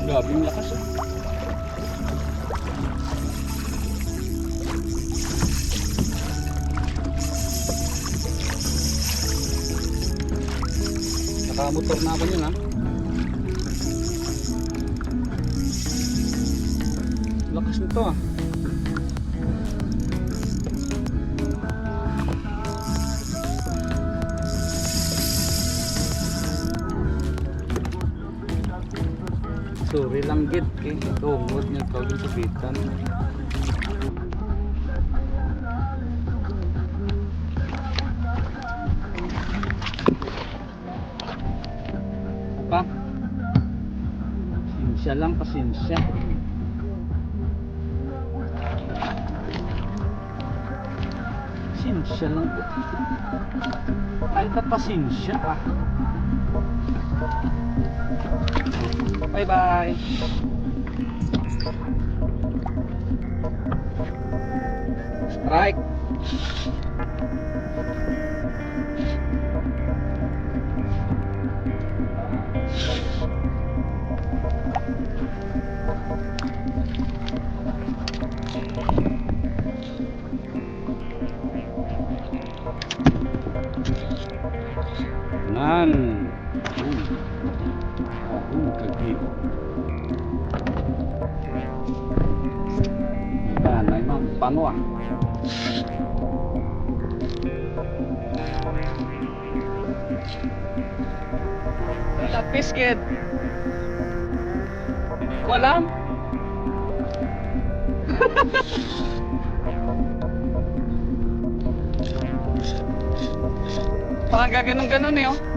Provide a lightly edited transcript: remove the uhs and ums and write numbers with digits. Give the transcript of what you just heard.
Grabing lakas ah. Nakamotor na ako yun ah. Lakas nito ah. Sorry lang gid kay tungod niya tawag sa bitan. Pa. Pasensya lang, pasensya. Pasensya lang po. Kahit na pasensya ah. Bye bye. Strike. Nan. Kaki. Yan ay paano ah. Lapis kid. Wala. Parang gaganon-ganon eh oh.